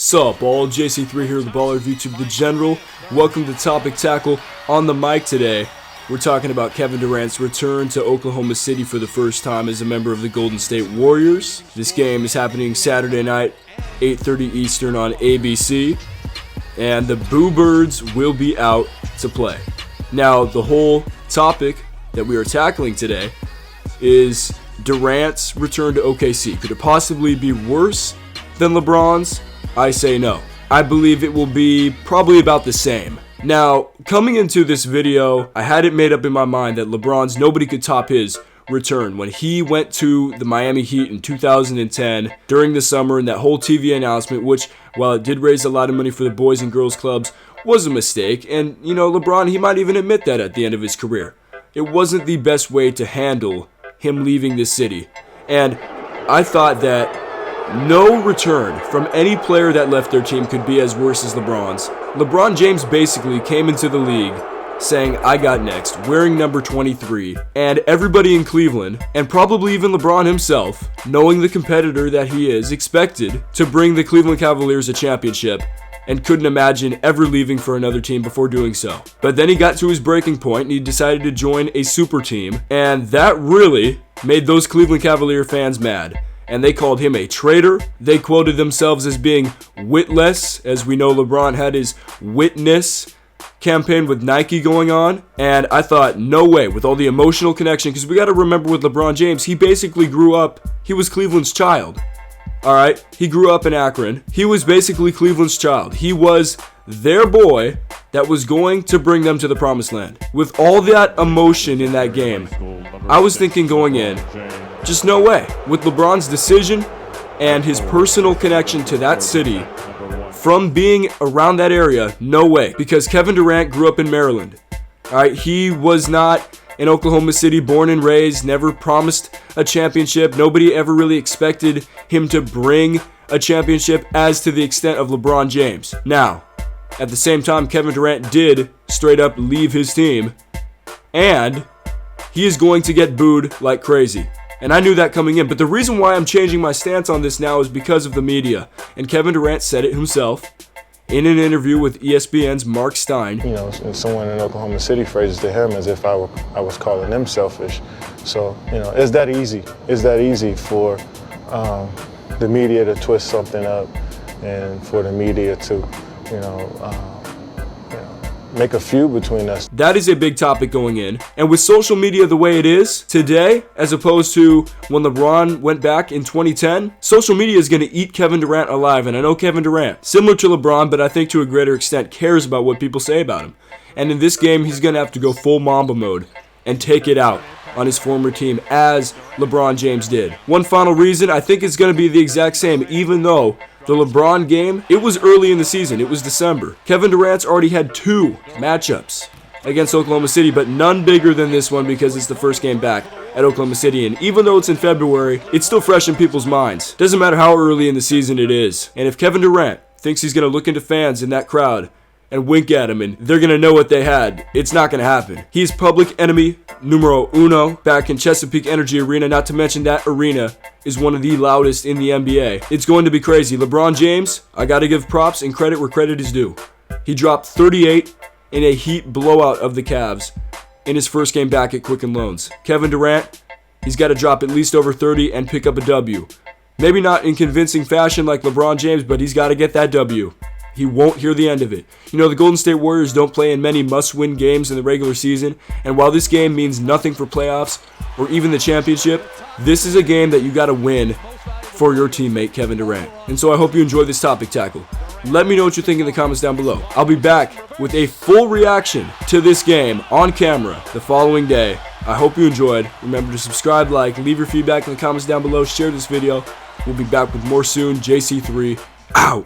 Sup, all JC3 here, the baller of YouTube, the general. Welcome to Topic Tackle. On the mic today, we're talking about Kevin Durant's return to Oklahoma City for the first time as a member of the Golden State Warriors. This game is happening Saturday night, 8:30 Eastern on ABC, and the Boo Birds will be out to play. Now, the whole topic that we are tackling today is Durant's return to OKC. Could it possibly be worse than LeBron's? I say no. I believe it will be probably about the same. Now, coming into this video, I had it made up in my mind that LeBron's, nobody could top his return. When he went to the Miami Heat in 2010 during the summer, and that whole TV announcement, which, while it did raise a lot of money for the boys and girls clubs, was a mistake. And, you know, LeBron, he might even admit that at the end of his career. It wasn't the best way to handle him leaving this city. And I thought that no return from any player that left their team could be as worse as LeBron's. LeBron James basically came into the league saying, "I got next," wearing number 23, and everybody in Cleveland, and probably even LeBron himself, knowing the competitor that he is, expected to bring the Cleveland Cavaliers a championship and couldn't imagine ever leaving for another team before doing so. But then he got to his breaking point and he decided to join a super team, and that really made those Cleveland Cavalier fans mad. And they called him a traitor. They quoted themselves as being witless, as we know LeBron had his witness campaign with Nike going on. And I thought, no way, with all the emotional connection, because we got to remember with LeBron James, he basically grew up, he was Cleveland's child. All right, he grew up in Akron. He was basically Cleveland's child. He was their boy that was going to bring them to the promised land. With all that emotion in that game, I was thinking going in, just no way. With LeBron's decision and his personal connection to that city, from being around that area, no way. Because Kevin Durant grew up in Maryland. All right, he was not in Oklahoma City, born and raised, never promised a championship. Nobody ever really expected him to bring a championship as to the extent of LeBron James. Now, at the same time, Kevin Durant did straight up leave his team, and he is going to get booed like crazy. And I knew that coming in, but the reason why I'm changing my stance on this now is because of the media. And Kevin Durant said it himself in an interview with ESPN's Mark Stein. You know, someone in Oklahoma City phrases to him as if I was calling them selfish. So, you know, it's that easy. It's that easy for the media to twist something up and for the media to, make a feud between us. That is a big topic going in. And with social media the way it is today, as opposed to when LeBron went back in 2010, social media is going to eat Kevin Durant alive. And I know Kevin Durant, similar to LeBron, but I think to a greater extent, cares about what people say about him. And in this game, he's going to have to go full Mamba mode and take it out on his former team as LeBron James did. One final reason, I think it's going to be the exact same, even though the LeBron game, it was early in the season. It was December. Kevin Durant's already had 2 matchups against Oklahoma City, but none bigger than this one because it's the first game back at Oklahoma City. And even though it's in February, it's still fresh in people's minds. Doesn't matter how early in the season it is. And if Kevin Durant thinks he's going to look into fans in that crowd and wink at him and they're going to know what they had, it's not going to happen. He's public enemy numero uno back in Chesapeake Energy Arena, not to mention that arena is one of the loudest in the NBA. It's going to be crazy. LeBron James, I got to give props and credit where credit is due. He dropped 38 in a Heat blowout of the Cavs in his first game back at Quicken Loans. Kevin Durant, he's got to drop at least over 30 and pick up a W. Maybe not in convincing fashion like LeBron James, but he's got to get that W. He won't hear the end of it. You know, the Golden State Warriors don't play in many must-win games in the regular season, and while this game means nothing for playoffs or even the championship, this is a game that you got to win for your teammate Kevin Durant. And so I hope you enjoyed this topic tackle. Let me know what you think in the comments down below. I'll be back with a full reaction to this game on camera the following day. I hope you enjoyed. Remember to subscribe, like, leave your feedback in the comments down below, share this video. We'll be back with more soon. JC3 out.